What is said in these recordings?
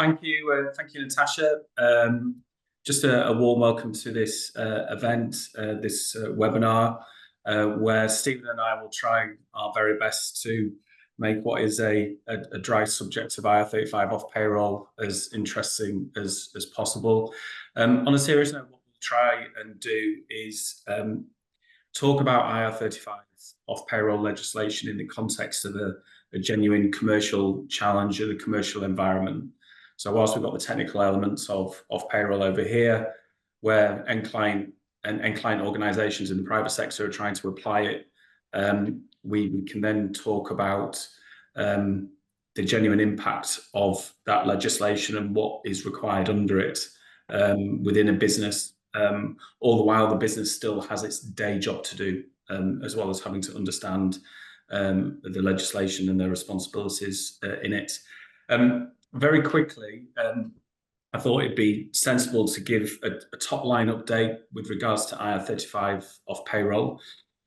Thank you, Natasha. Just a warm welcome to this event, this webinar, where Stephen and I will try our very best to make what is a dry subject of IR35 off payroll as interesting as possible. On a serious note, what we'll try and do is talk about IR35 off payroll legislation in the context of a genuine commercial challenge in a commercial environment. So whilst we've got the technical elements of payroll over here, where end client organisations in the private sector are trying to apply it, we can then talk about the genuine impact of that legislation and what is required under it within a business, all the while the business still has its day job to do, as well as having to understand the legislation and their responsibilities in it. Very quickly, I thought it'd be sensible to give a top line update with regards to IR35 off payroll.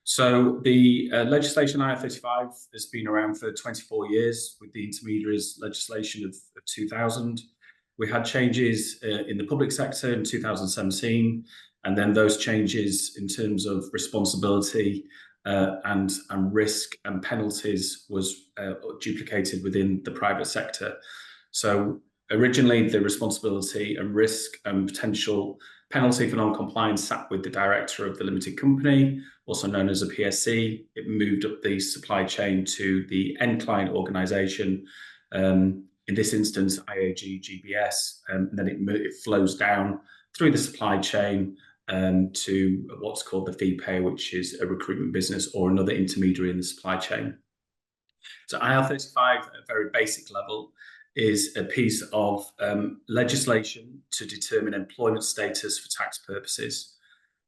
So the legislation IR35 has been around for 24 years with the intermediaries legislation of 2000. We had changes in the public sector in 2017, and then those changes in terms of responsibility and risk and penalties was duplicated within the private sector. So originally the responsibility and risk and potential penalty for non-compliance sat with the director of the limited company, also known as a PSC. It moved up the supply chain to the end client organisation, in this instance IAG GBS, and then it flows down through the supply chain to what's called the fee payer, which is a recruitment business or another intermediary in the supply chain. So IR35 at a very basic level is a piece of legislation to determine employment status for tax purposes.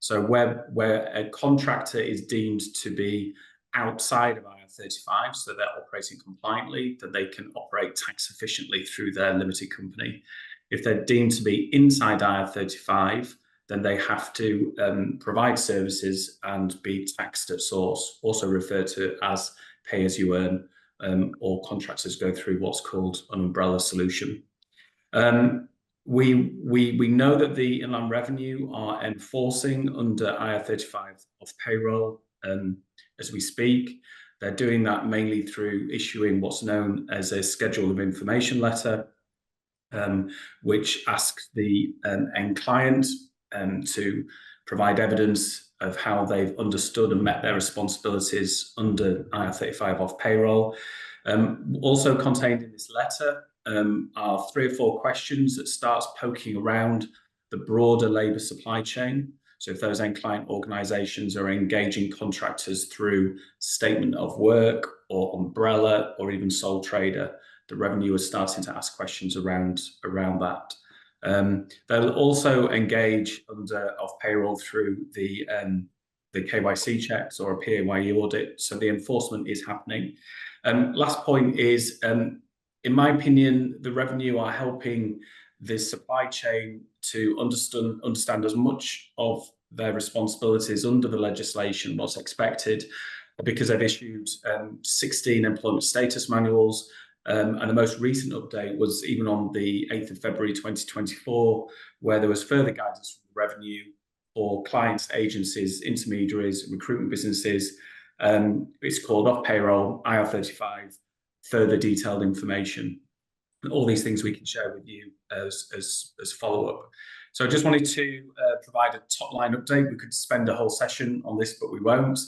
So where a contractor is deemed to be outside of IR35, so they're operating compliantly, that they can operate tax efficiently through their limited company. If they're deemed to be inside IR35, then they have to provide services and be taxed at source, also referred to as pay as you earn, or contractors go through what's called an umbrella solution. We know that the Inland Revenue are enforcing under IR35 off payroll as we speak. They're doing that mainly through issuing what's known as a Schedule of Information letter, which asks the end client to provide evidence of how they've understood and met their responsibilities under IR35 off payroll. Also contained in this letter are 3 or 4 questions that starts poking around the broader labour supply chain. So if those end client organisations are engaging contractors through statement of work or umbrella or even sole trader, the Revenue is starting to ask questions around that. They'll also engage under off payroll through the KYC checks or a PAYE audit. So the enforcement is happening. Last point is, in my opinion, the Revenue are helping the supply chain to understand as much of their responsibilities under the legislation, what's expected, because they've issued 16 employment status manuals. And the most recent update was even on the 8th of February 2024, where there was further guidance from the Revenue for clients, agencies, intermediaries, recruitment businesses. It's called off payroll, IR35, further detailed information. And all these things we can share with you as follow-up. So I just wanted to provide a top line update. We could spend a whole session on this, but we won't.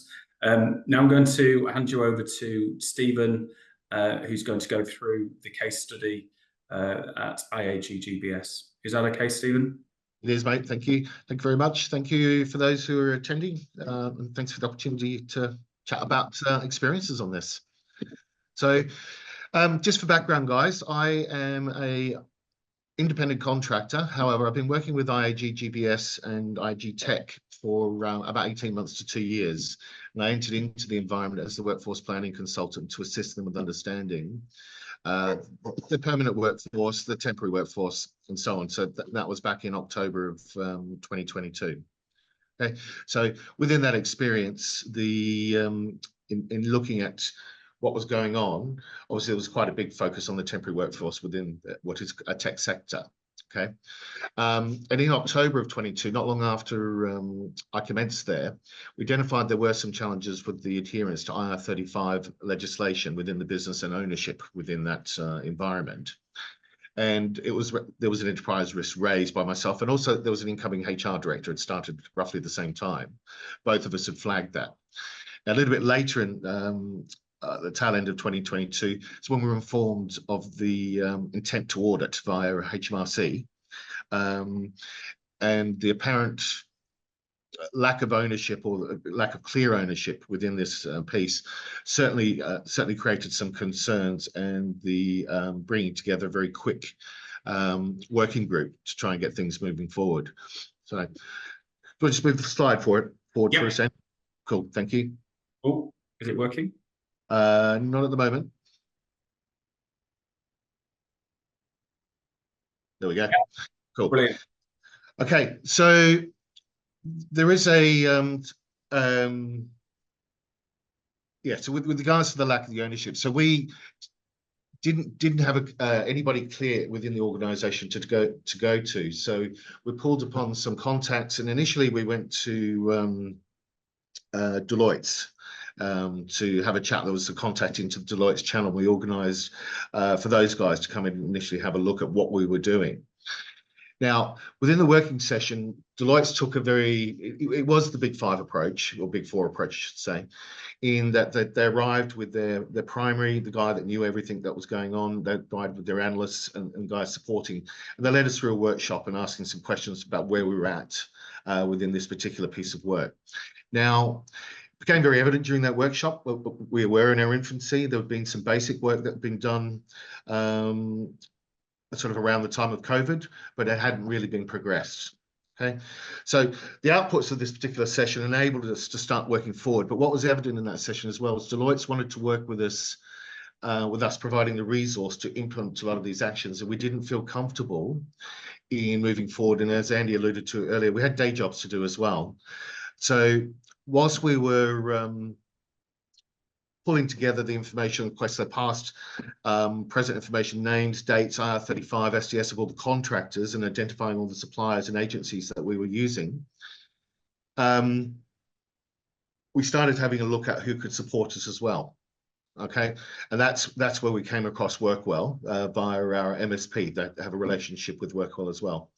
Now I'm going to hand you over to Stephen, who's going to go through the case study at IAG GBS. Is that okay, Stephen? It is, mate. Thank you. Thank you very much. Thank you for those who are attending, and thanks for the opportunity to chat about experiences on this. So just for background, guys, I am a independent contractor. However, I've been working with IAG GBS and IAG Tech for about 18 months to 2 years. And I entered into the environment as the workforce planning consultant to assist them with understanding the permanent workforce, the temporary workforce, and so on. So that was back in October of 2022. Okay, so within that experience, in looking at what was going on, obviously there was quite a big focus on the temporary workforce within what is a tech sector. Okay. And in October of 22, not long after I commenced there, we identified there were some challenges with the adherence to IR35 legislation within the business and ownership within that environment. And there was an enterprise risk raised by myself, and also there was an incoming HR director. It started roughly at the same time. Both of us had flagged that. Now, a little bit later in the tail end of 2022, it's when we were informed of the intent to audit via HMRC, and the apparent lack of ownership or lack of clear ownership within this piece certainly created some concerns, and the bringing together a very quick working group to try and get things moving forward. So we'll just move the slide forward for a second. Cool, thank you. Oh, is it working? Not at the moment. There we go. Cool. Brilliant. Okay, so there is a so with regards to the lack of the ownership, so we didn't have anybody clear within the organization to go to. So we pulled upon some contacts, and initially we went to Deloitte to have a chat. There was a contact into Deloitte's channel. We organized for those guys to come in and initially have a look at what we were doing. Now, within the working session, Deloitte took it was the Big Five approach, or Big Four approach, I should say, in that they arrived with their primary, the guy that knew everything that was going on. They arrived with their analysts and guys supporting, and they led us through a workshop and asking some questions about where we were at within this particular piece of work. Now, it became very evident during that workshop, we were in our infancy. There had been some basic work that had been done sort of around the time of COVID, but it hadn't really been progressed. Okay, so the outputs of this particular session enabled us to start working forward. But what was evident in that session as well was Deloitte wanted to work with us providing the resource to implement a lot of these actions, and we didn't feel comfortable in moving forward. And as Andy alluded to earlier, we had day jobs to do as well. So whilst we were pulling together the information requests, that past, present information, names, dates, IR35, SDS of all the contractors, and identifying all the suppliers and agencies that we were using, we started having a look at who could support us as well. Okay, and that's where we came across Workwell via our MSP. They have a relationship with Workwell as well.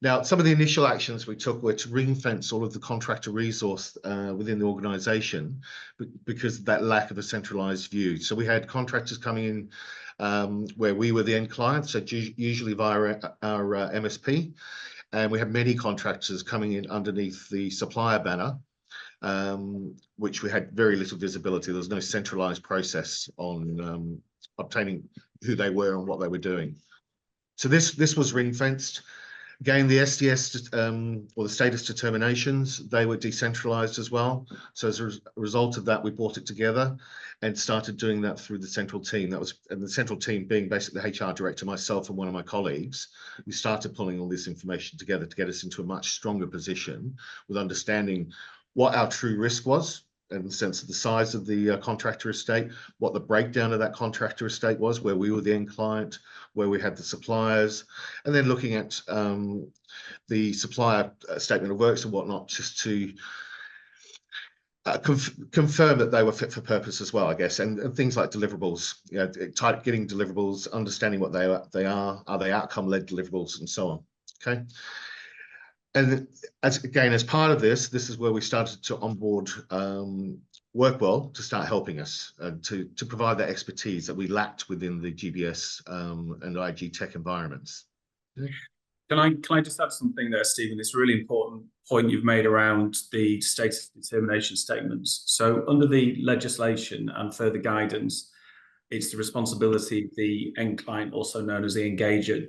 Now, some of the initial actions we took were to ring fence all of the contractor resource within the organization because of that lack of a centralized view. So we had contractors coming in where we were the end client, so usually via our MSP, and we had many contractors coming in underneath the supplier banner, which we had very little visibility. There was no centralized process on obtaining who they were and what they were doing. So this was ring fenced. Again, the SDS or the status determinations, they were decentralized as well. So as a result of that, we brought it together and started doing that through the central team. And the central team being basically the HR director, myself, and one of my colleagues. We started pulling all this information together to get us into a much stronger position with understanding what our true risk was, in the sense of the size of the contractor estate, what the breakdown of that contractor estate was, where we were the end client, where we had the suppliers, and then looking at the supplier statement of works and whatnot, just to confirm that they were fit for purpose as well, I guess, and things like deliverables, getting deliverables, understanding what they are they outcome-led deliverables, and so on. Okay. And as part of this is where we started to onboard Workwell to start helping us to provide that expertise that we lacked within the GBS and IG tech environments. Can I just add something there, Stephen? It's a really important point you've made around the status determination statements. So under the legislation and further guidance, it's the responsibility of the end client, also known as the engager,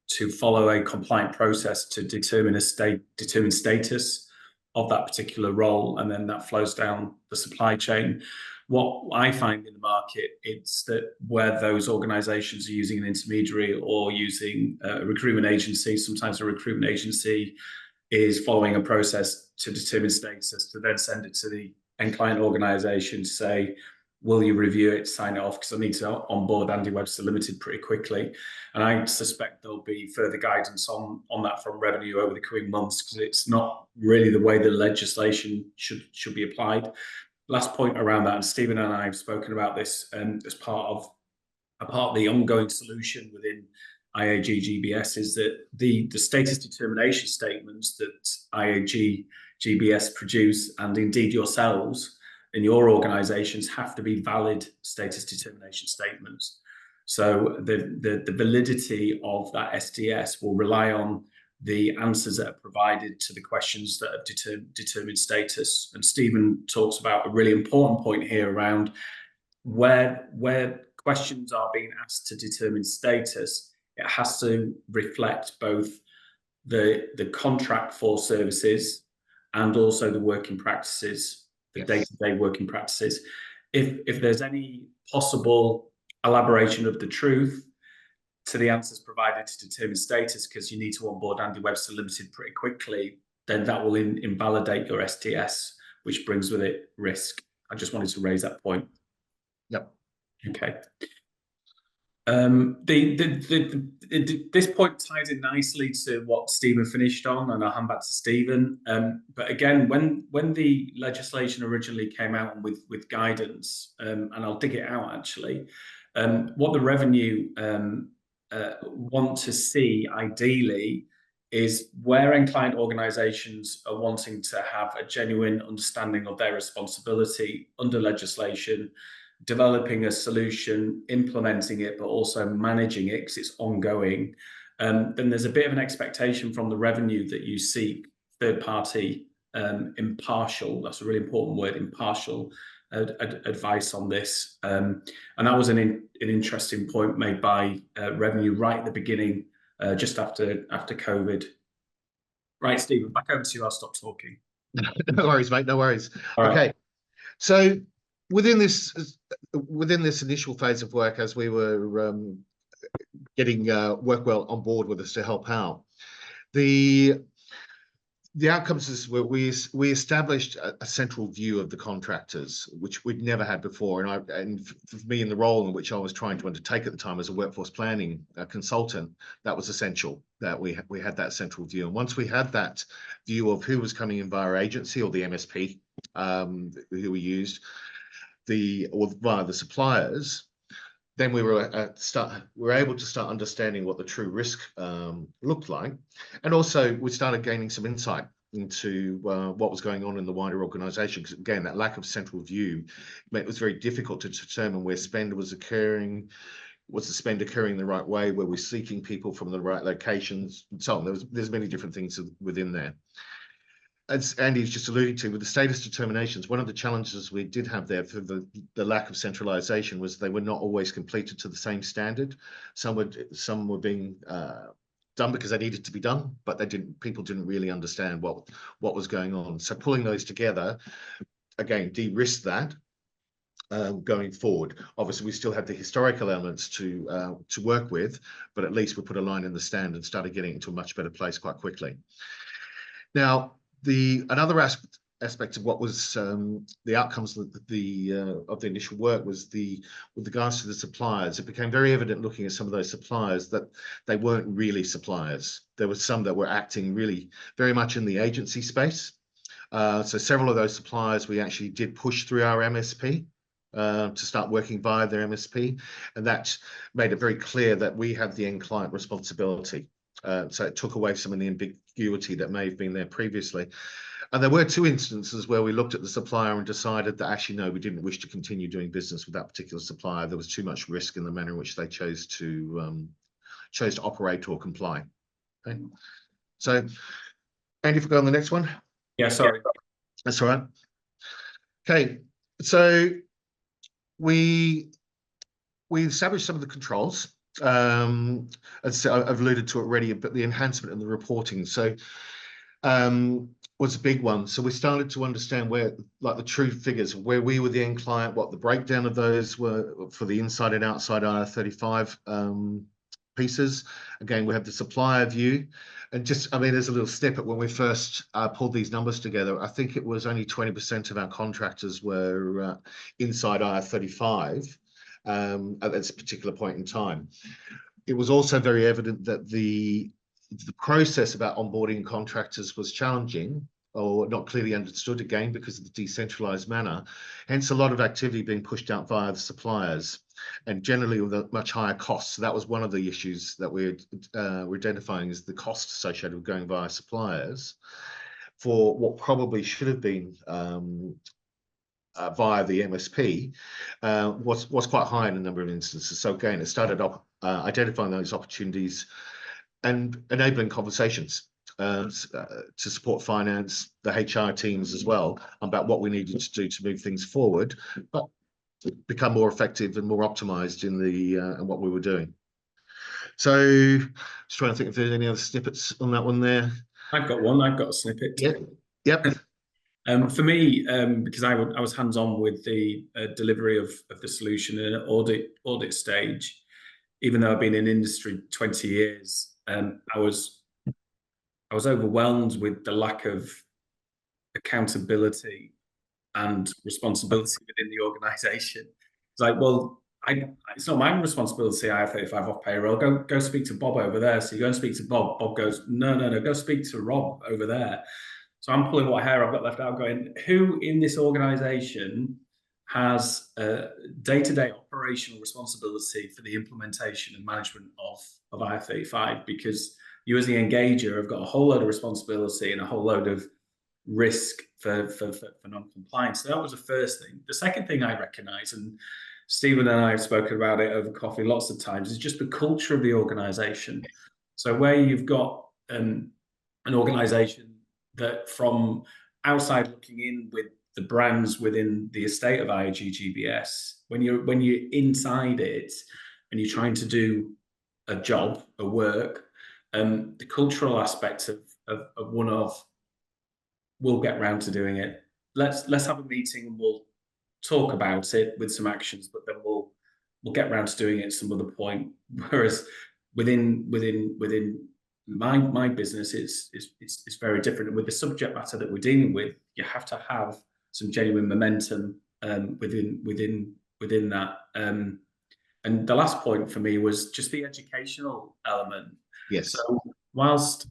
to follow a compliant process to determine status of that particular role, and then that flows down the supply chain. What I find in the market, it's that where those organizations are using an intermediary or using a recruitment agency, sometimes a recruitment agency is following a process to determine status to then send it to the end client organization to say, will you review it, sign it off? Because I need to onboard Andy Webster Limited pretty quickly. And I suspect there'll be further guidance on that from revenue over the coming months, because it's not really the way the legislation should be applied. Last point around that, and Stephen and I have spoken about this as part of the ongoing solution within IAG GBS, is that the status determination statements that IAG GBS produce, and indeed yourselves in your organizations, have to be valid status determination statements. So the validity of that SDS will rely on the answers that are provided to the questions that have determined status. And Stephen talks about a really important point here around where questions are being asked to determine status. It has to reflect both the contract for services and also the working practices, the day-to-day working practices. If there's any possible elaboration of the truth to the answers provided to determine status, because you need to onboard Andy Webster Limited pretty quickly, then that will invalidate your STS, which brings with it risk. I just wanted to raise that point. Yep. Okay. This point ties in nicely to what Stephen finished on, and I'll hand back to Stephen. But again, when the legislation originally came out with guidance, and I'll dig it out actually, what the revenue want to see ideally is where end client organizations are wanting to have a genuine understanding of their responsibility under legislation, developing a solution, implementing it, but also managing it because it's ongoing, then there's a bit of an expectation from the revenue that you seek third party, impartial, that's a really important word, impartial advice on this. And that was an interesting point made by revenue right at the beginning, just after COVID. Right, Stephen, back over to you. I'll stop talking. No worries, mate. No worries. All okay. Right. So within this initial phase of work, as we were getting Workwell on board with us to help out, the outcomes is where we established a central view of the contractors, which we'd never had before. And for me, in the role in which I was trying to undertake at the time as a workforce planning consultant, that was essential that we had that central view. And once we had that view of who was coming in via our agency or the MSP, who we used, or via the suppliers, then we were able to start understanding what the true risk looked like. And also we started gaining some insight into what was going on in the wider organization, because again, that lack of central view meant it was very difficult to determine where spend was occurring. Was the spend occurring the right way? Were we seeking people from the right locations and so on? There's many different things within there. As Andy's just alluded to, with the status determinations, one of the challenges we did have there for the lack of centralization was they were not always completed to the same standard. Some were being done because they needed to be done, but people didn't really understand what was going on. So pulling those together, again, de-risked that going forward. Obviously, we still had the historical elements to work with, but at least we put a line in the sand and started getting into a much better place quite quickly. Now, another aspect of what was the outcomes of the initial work was with regards to the suppliers. It became very evident looking at some of those suppliers that they weren't really suppliers. There were some that were acting really very much in the agency space. So several of those suppliers we actually did push through our MSP to start working via their MSP, and that made it very clear that we had the end client responsibility. So it took away some of the ambiguity that may have been there previously. And there were two instances where we looked at the supplier and decided that actually, no, we didn't wish to continue doing business with that particular supplier. There was too much risk in the manner in which they chose to operate or comply. Okay. So, Andy, if we go on the next one. Yeah, sorry. That's all right. Okay, so we established some of the controls. As I've alluded to it already, but the enhancement and the reporting was a big one. So we started to understand where, like, the true figures, where we were the end client, what the breakdown of those were for the inside and outside IR35 pieces. Again, we have the supplier view. And just, I mean, there's a little snippet when we first pulled these numbers together. I think it was only 20% of our contractors were inside IR35 at this particular point in time. It was also very evident that the process about onboarding contractors was challenging or not clearly understood, again, because of the decentralized manner. Hence, a lot of activity being pushed out via the suppliers, and generally with a much higher cost. So that was one of the issues that we're identifying, is the cost associated with going via suppliers for what probably should have been via the MSP was quite high in a number of instances. So again, it started off identifying those opportunities and enabling conversations to support finance, the HR teams as well, about what we needed to do to move things forward, but become more effective and more optimized in the in what we were doing. So just trying to think if there's any other snippets on that one there. I've got one. I've got a snippet. Yep. For me, because I was hands-on with the delivery of the solution in an audit stage, even though I've been in industry 20 years, I was overwhelmed with the lack of accountability and responsibility within the organisation. It's like, well, it's not my responsibility. IR35 off payroll. Go speak to Bob over there. So you go and speak to Bob. Bob goes, no, go speak to Rob over there. So I'm pulling what hair I've got left out, going, who in this organisation has day-to-day operational responsibility for the implementation and management of IR35? Because you as the engager have got a whole load of responsibility and a whole load of risk for non-compliance. So that was the first thing. The second thing I recognise, and Stephen and I have spoken about it over coffee lots of times, is just the culture of the organisation. So where you've got an organisation that from outside looking in with the brands within the estate of IAG GBS, when you're inside it and you're trying to do a job, a work, the cultural aspect of one of, we'll get round to doing it. Let's have a meeting and we'll talk about it with some actions, but then we'll get round to doing it at some other point. Whereas within my business, it's very different. And with the subject matter that we're dealing with, you have to have some genuine momentum within that. And the last point for me was just the educational element. Yes. So whilst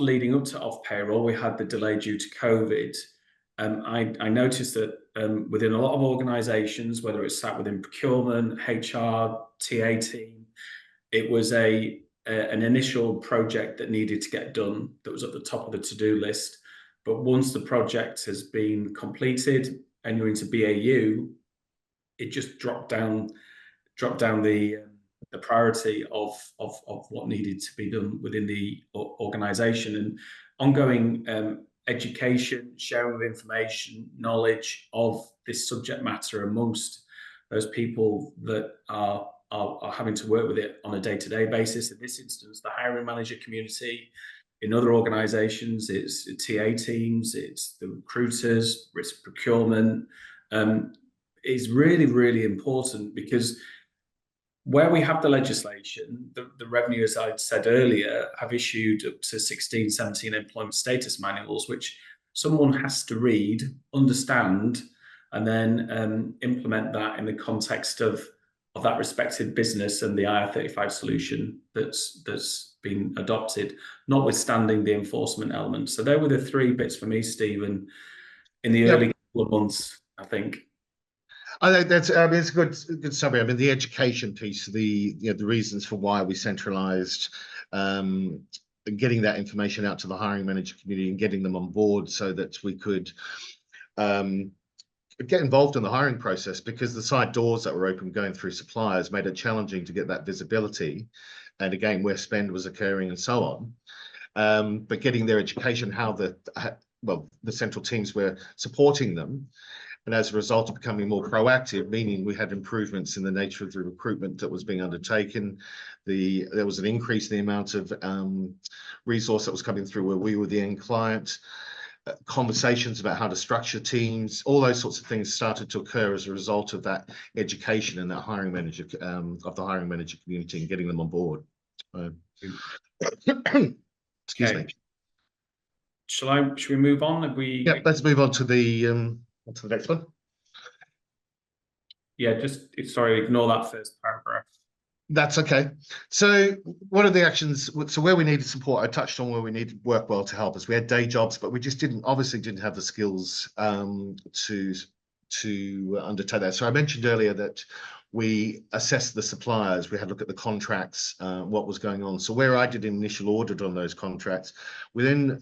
leading up to off payroll, we had the delay due to COVID. I noticed that within a lot of organisations, whether it's sat within procurement, HR, TA team, it was an initial project that needed to get done that was at the top of the to-do list. But once the project has been completed and you're into BAU, it just dropped down the priority of what needed to be done within the organisation. And ongoing education, sharing of information, knowledge of this subject matter amongst those people that are having to work with it on a day-to-day basis. In this instance, the hiring manager community. In other organisations, it's TA teams, it's the recruiters, risk procurement. Is really, really important, because where we have the legislation, the revenue, as I said earlier, have issued up to 16, 17 employment status manuals, which someone has to read, understand, and then implement that in the context of that respective business and the IR35 solution that's been adopted, notwithstanding the enforcement element. So there were the three bits for me, Stephen, in the early couple of months, I think. I think that's, I mean, it's a good summary. I mean, the education piece, the reasons for why we centralized, getting that information out to the hiring manager community and getting them on board so that we could get involved in the hiring process, because the side doors that were open going through suppliers made it challenging to get that visibility. And again, where spend was occurring and so on. But getting their education, how the central teams were supporting them. And as a result of becoming more proactive, meaning we had improvements in the nature of the recruitment that was being undertaken. There was an increase in the amount of resource that was coming through where we were the end client. Conversations about how to structure teams, all those sorts of things started to occur as a result of that education and that hiring manager of the hiring manager community and getting them on board. Excuse me. Okay. Should we move on? Yeah, let's move on to the next one. Yeah, sorry, ignore that first paragraph. That's okay. So what are the actions? So where we needed support, I touched on where we needed Workwell to help us. We had day jobs, but we just obviously didn't have the skills to undertake that. So I mentioned earlier that we assessed the suppliers. We had a look at the contracts, what was going on. So where I did an initial audit on those contracts, we then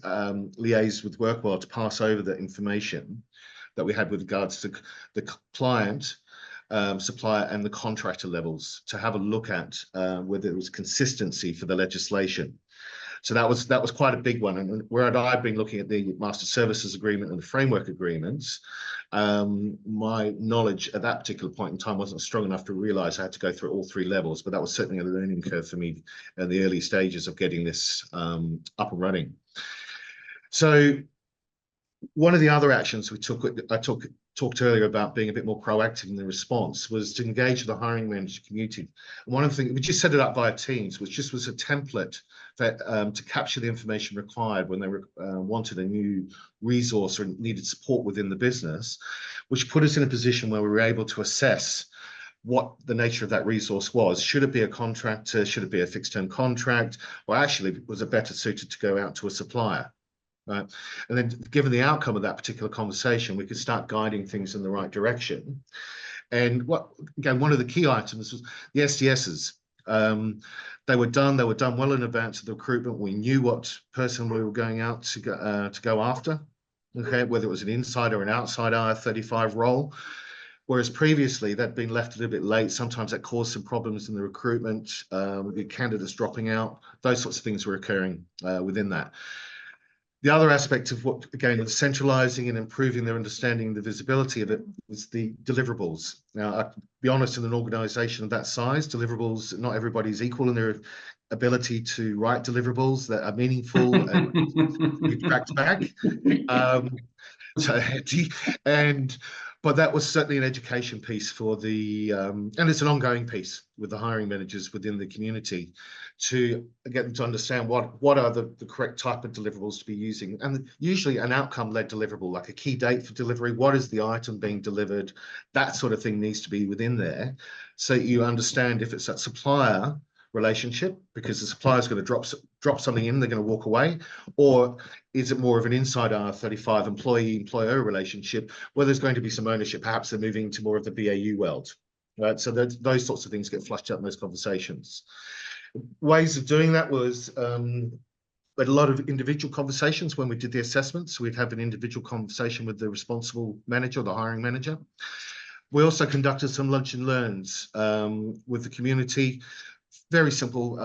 liaised with Workwell to pass over the information that we had with regards to the client, supplier and the contractor levels to have a look at whether there was consistency for the legislation. So that was quite a big one. And where I've been looking at the master services agreement and the framework agreements, my knowledge at that particular point in time wasn't strong enough to realize I had to go through all three levels, but that was certainly a learning curve for me in the early stages of getting this up and running. So one of the other actions I talked earlier about being a bit more proactive in the response was to engage with the hiring manager community. And one of the things, we just set it up via Teams, which just was a template that, to capture the information required when they wanted a new resource or needed support within the business, which put us in a position where we were able to assess what the nature of that resource was. Should it be a contractor? Should it be a fixed term contract? Or actually, was it better suited to go out to a supplier? Right. And then given the outcome of that particular conversation, we could start guiding things in the right direction. And one of the key items was the SDSs. They were done well in advance of the recruitment. We knew what person we were going out to go after, okay, whether it was an inside or an outside IR35 role. Whereas previously they'd been left a little bit late. Sometimes that caused some problems in the recruitment, the candidates dropping out, those sorts of things were occurring within that. The other aspect of what, again, was centralizing and improving their understanding, the visibility of it, was the deliverables. Now, I'll be honest, in an organization of that size, deliverables, not everybody's equal in their ability to write deliverables that are meaningful and be tracked back. But that was certainly an education piece for the, and it's an ongoing piece with the hiring managers within the community to get them to understand what are the correct type of deliverables to be using. And usually an outcome-led deliverable, like a key date for delivery, what is the item being delivered, that sort of thing needs to be within there. So you understand if it's that supplier relationship, because the supplier is going to drop something in, they're going to walk away, or is it more of an inside IR35 employee-employer relationship where there's going to be some ownership, perhaps they're moving to more of the BAU world, right? So those sorts of things get flushed out in those conversations. Ways of doing that was we had a lot of individual conversations when we did the assessments. We'd have an individual conversation with the responsible manager, the hiring manager. We also conducted some lunch and learns with the community. Very simple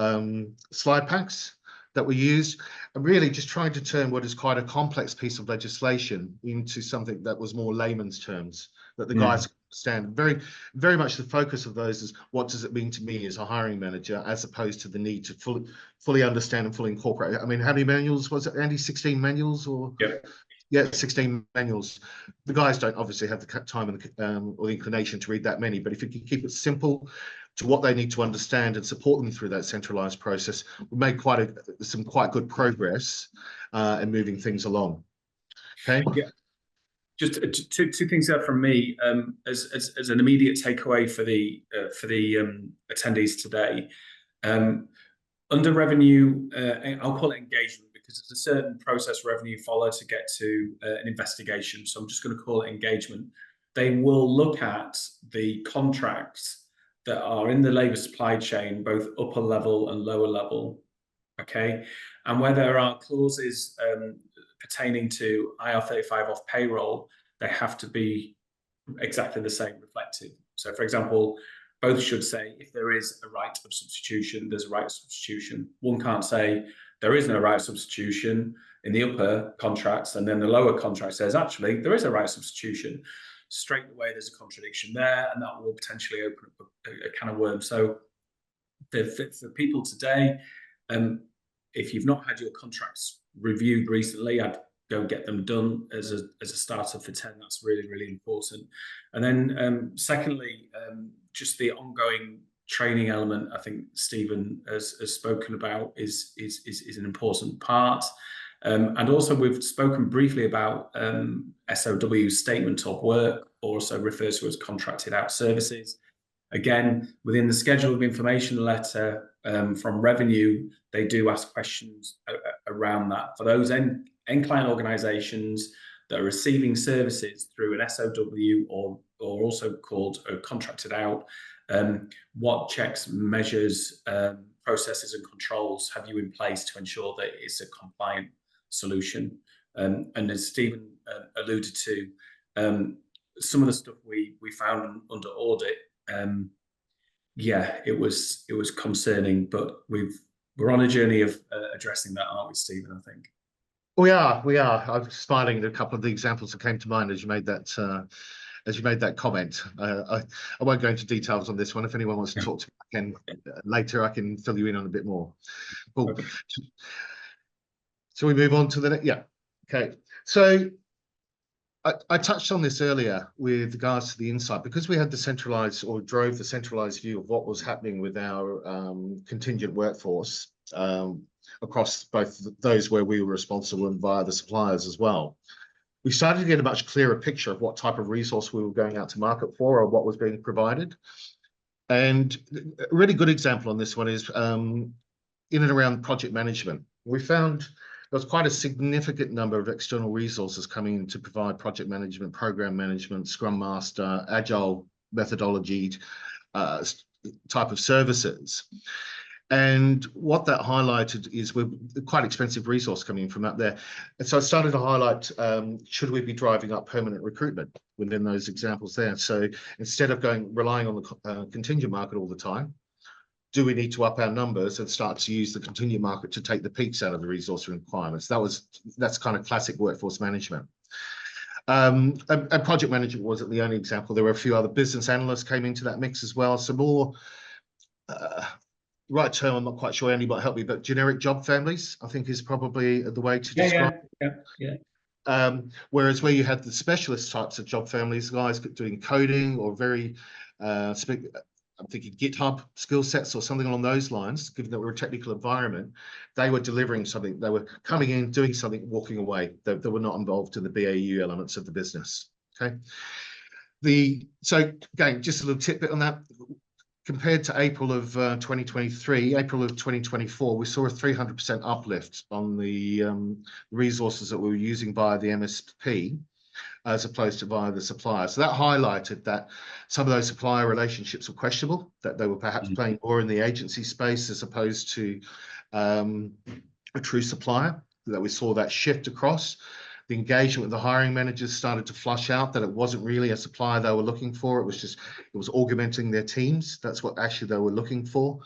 slide packs that we used, and really just trying to turn what is quite a complex piece of legislation into something that was more layman's terms that the guys understand. Very, very much the focus of those is what does it mean to me as a hiring manager, as opposed to the need to fully understand and fully incorporate. I mean, how many manuals was it, Andy? 16 manuals or? Yep. Yeah, 16 manuals. The guys don't obviously have the time and or the inclination to read that many, but if you can keep it simple to what they need to understand and support them through that centralized process, we made some quite good progress in moving things along. Okay. Yeah. Just two things there from me as an immediate takeaway for the attendees today. Under revenue, I'll call it engagement because there's a certain process revenue follow to get to an investigation. So I'm just going to call it engagement. They will look at the contracts that are in the labour supply chain, both upper level and lower level, okay? And where there are clauses pertaining to IR35 off payroll, they have to be exactly the same reflected. So for example, both should say if there is a right of substitution, there's a right of substitution. One can't say there isn't a right of substitution in the upper contracts and then the lower contract says actually there is a right of substitution. Straight away there's a contradiction there and that will potentially open up a can of worms. So for people today, if you've not had your contracts reviewed recently, I'd go get them done as a starter for 10. That's really, really important. And then secondly, just the ongoing training element, I think Stephen has spoken about, is an important part. And also, we've spoken briefly about SOW, statement of work, also referred to as contracted out services. Again, within the schedule of information letter from revenue, they do ask questions around that. For those end client organizations that are receiving services through an SOW or also called contracted out, what checks, measures, processes and controls have you in place to ensure that it's a compliant solution? And as Stephen alluded to, some of the stuff we found under audit, yeah, it was concerning, but we're on a journey of addressing that, aren't we, Stephen? I think we are. I'm smiling at a couple of the examples that came to mind as you made that comment. I won't go into details on this one. If anyone wants to talk to me again later, I can fill you in on a bit more. Cool. Okay. So we move on to the next. Yeah. Okay. So I touched on this earlier with regards to the insight, because we had the centralized, or drove the centralized view of what was happening with our contingent workforce across both those where we were responsible and via the suppliers as well. We started to get a much clearer picture of what type of resource we were going out to market for, or what was being provided. And a really good example on this one is in and around project management. We found there was quite a significant number of external resources coming in to provide project management, program management, Scrum Master, Agile methodology type of services. And what that highlighted is we're quite expensive resource coming in from out there. And so I started to highlight, should we be driving up permanent recruitment within those examples there? So instead of relying on the contingent market all the time, do we need to up our numbers and start to use the contingent market to take the peaks out of the resource requirements? That's kind of classic workforce management. And project management wasn't the only example. There were a few other business analysts came into that mix as well. So more, right term, I'm not quite sure anybody help me, but generic job families, I think, is probably the way to describe it. Yeah. Whereas where you had the specialist types of job families, guys doing coding or very I'm thinking GitHub skill sets or something along those lines, given that we're a technical environment, they were delivering something. They were coming in, doing something, walking away. They were not involved in the BAU elements of the business. Okay. So again, just a little tidbit on that. Compared to April of 2023, April of 2024, we saw a 300% uplift on the resources that we were using via the MSP, as opposed to via the supplier. So that highlighted that some of those supplier relationships were questionable, that they were perhaps playing more in the agency space as opposed to a true supplier, that we saw that shift across. The engagement with the hiring managers started to flush out that it wasn't really a supplier they were looking for. It was augmenting their teams. That's what actually they were looking for.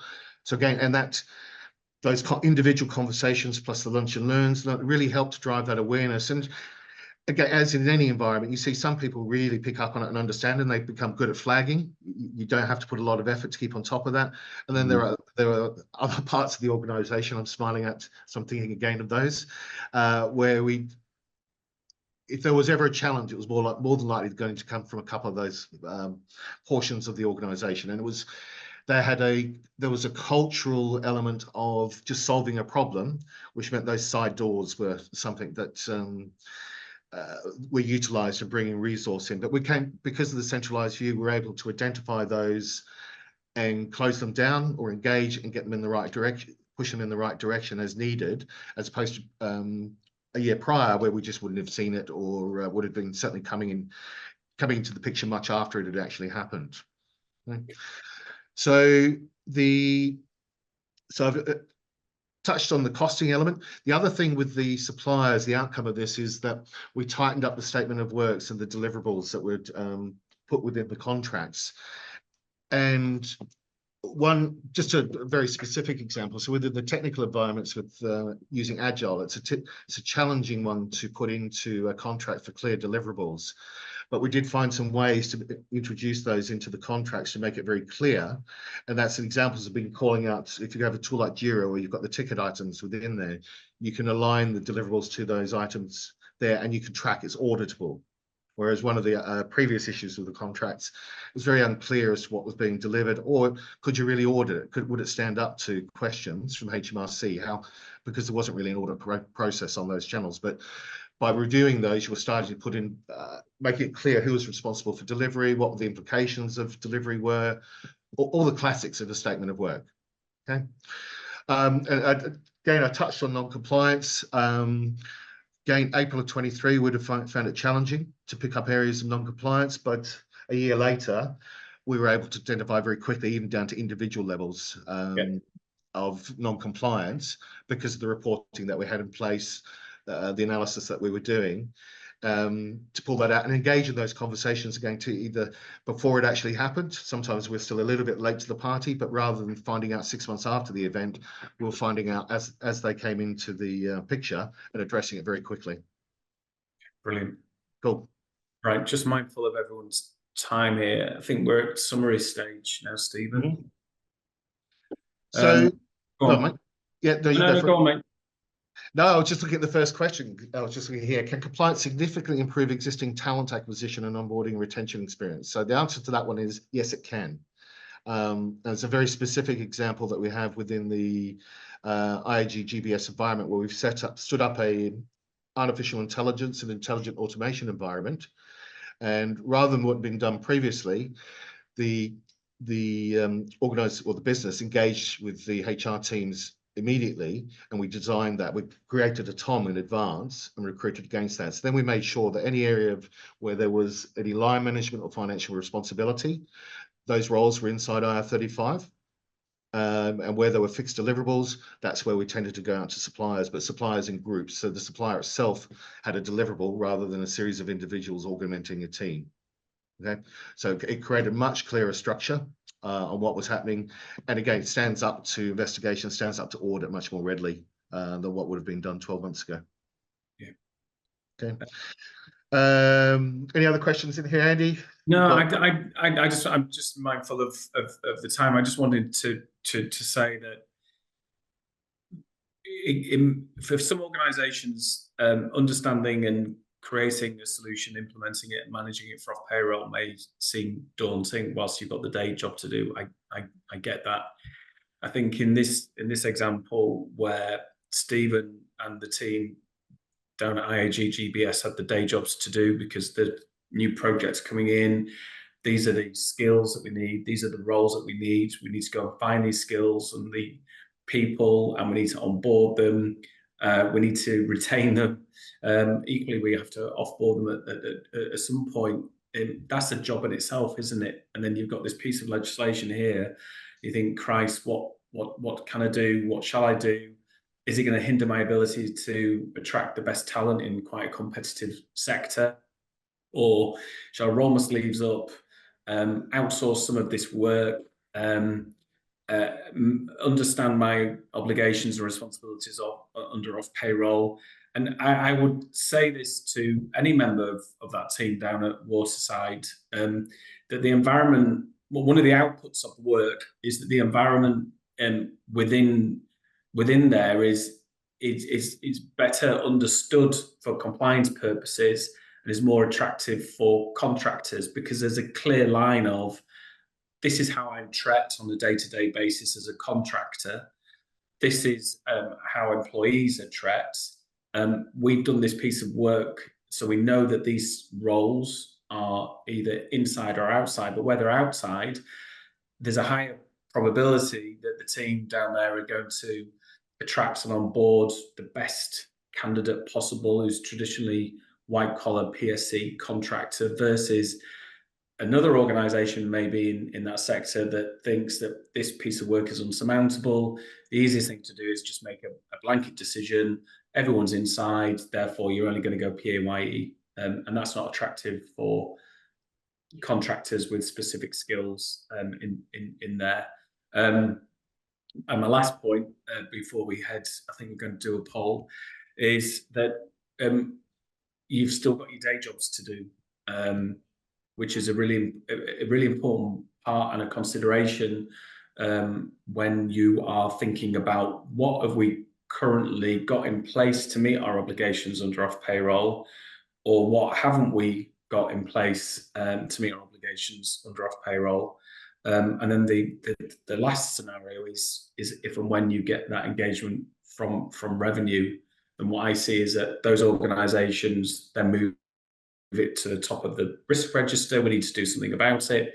So again, and those individual conversations plus the lunch and learns really helped drive that awareness. And again, as in any environment, you see some people really pick up on it and understand, and they become good at flagging. You don't have to put a lot of effort to keep on top of that. And then there are other parts of the organization I'm smiling at, so I'm thinking again of those, where if there was ever a challenge, it was more than likely going to come from a couple of those portions of the organization. And there was a cultural element of just solving a problem, which meant those side doors were something that were utilized in bringing resource in. But because of the centralized view, we're able to identify those and close them down or engage and get them in the right direction, push them in the right direction as needed, as opposed to a year prior where we just wouldn't have seen it, or would have been certainly coming into the picture much after it had actually happened. Okay. So I've touched on the costing element. The other thing with the suppliers, the outcome of this is that we tightened up the statement of works and the deliverables that were put within the contracts. And just a very specific example. So within the technical environments with using Agile, it's a challenging one to put into a contract for clear deliverables. But we did find some ways to introduce those into the contracts to make it very clear. And that's examples of been calling out, if you have a tool like Jira where you've got the ticket items within there, you can align the deliverables to those items there and you can track it's auditable. Whereas one of the previous issues with the contracts, it was very unclear as to what was being delivered, or could you really audit it? Would it stand up to questions from HMRC? Because there wasn't really an audit process on those channels. But by reviewing those, you were starting to put in, make it clear who was responsible for delivery, what the implications of delivery were, all the classics of a statement of work. Okay. And again, I touched on non-compliance. Again, April of 23 would have found it challenging to pick up areas of non-compliance, but a year later, we were able to identify very quickly, even down to individual levels of non-compliance, because of the reporting that we had in place, the analysis that we were doing, to pull that out and engage in those conversations again, to either before it actually happened. Sometimes we're still a little bit late to the party, but rather than finding out 6 months after the event, we were finding out as they came into the picture and addressing it very quickly. Brilliant. Cool. Right, just mindful of everyone's time here. I think we're at summary stage now, Stephen. Mm-hmm. So, go on. mate. Yeah, no, go on, mate. No, I was just looking at the first question. I was just looking here. Can compliance significantly improve existing talent acquisition and onboarding and retention experience? So the answer to that one is yes, it can. There's a very specific example that we have within the IAG GBS environment, where we've stood up a artificial intelligence and intelligent automation environment. And rather than what had been done previously, the organizer or the business engaged with the HR teams immediately, and we designed that. We created a TOM in advance and recruited against that. So then we made sure that any area of where there was any line management or financial responsibility, those roles were inside IR35. And where there were fixed deliverables, that's where we tended to go out to suppliers, but suppliers in groups. So the supplier itself had a deliverable rather than a series of individuals augmenting a team. Okay, so it created much clearer structure on what was happening, and again, it stands up to investigation, stands up to audit much more readily than what would have been done 12 months ago. Yeah. Okay. Any other questions in here, Andy? No, I'm just mindful of the time. I just wanted to say that for some organisations, understanding and creating a solution, implementing it, and managing it for off payroll may seem daunting whilst you've got the day job to do. I get that. I think in this example where Stephen and the team down at IAG GBS had the day jobs to do because the new projects coming in, these are the skills that we need, these are the roles that we need to go and find these skills and the people, and we need to onboard them, we need to retain them. Equally, we have to offboard them at some point. And that's a job in itself, isn't it? And then you've got this piece of legislation here. You think, Christ, what can I do? What shall I do? Is it going to hinder my ability to attract the best talent in quite a competitive sector? Or shall I roll my sleeves up, outsource some of this work, understand my obligations and responsibilities under off payroll? And I would say this to any member of that team down at Waterside, that the environment, one of the outputs of the work is that the environment within there is better understood for compliance purposes and is more attractive for contractors, because there's a clear line of, this is how I'm tracked on a day-to-day basis as a contractor. This is how employees are tracked. We've done this piece of work, so we know that these roles are either inside or outside, but where they're outside, there's a higher probability that the team down there are going to attract and onboard the best candidate possible, who's traditionally white-collar PSC contractor, versus another organization maybe in that sector that thinks that this piece of work is unsurmountable. The easiest thing to do is just make a blanket decision. Everyone's inside, therefore you're only going to go PAYE. And that's not attractive for contractors with specific skills in there. And my last point before we head, I think we're going to do a poll, is that you've still got your day jobs to do, which is a really important part and a consideration when you are thinking about what have we currently got in place to meet our obligations under off payroll, or what haven't we got in place to meet our obligations under off payroll. And then the last scenario is if and when you get that engagement from revenue. And what I see is that those organisations then move it to the top of the risk register. We need to do something about it.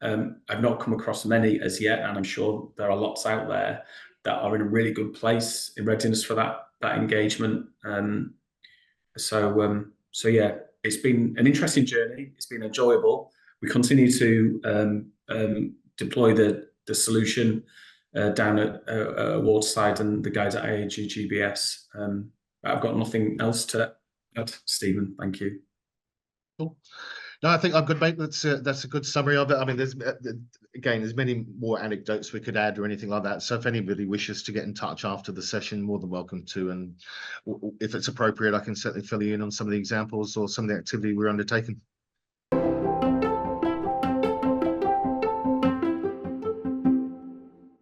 I've not come across many as yet, and I'm sure there are lots out there that are in a really good place in readiness for that engagement. So yeah, it's been an interesting journey. It's been enjoyable. We continue to deploy the solution down at Waterside and the guys at IAG GBS. I've got nothing else to add, Stephen. Thank you. Cool. No, I think I'm good, mate. That's a good summary of it. I mean, there's many more anecdotes we could add or anything like that. So if anybody wishes to get in touch after the session, more than welcome to. And if it's appropriate, I can certainly fill you in on some of the examples or some of the activity we're undertaking.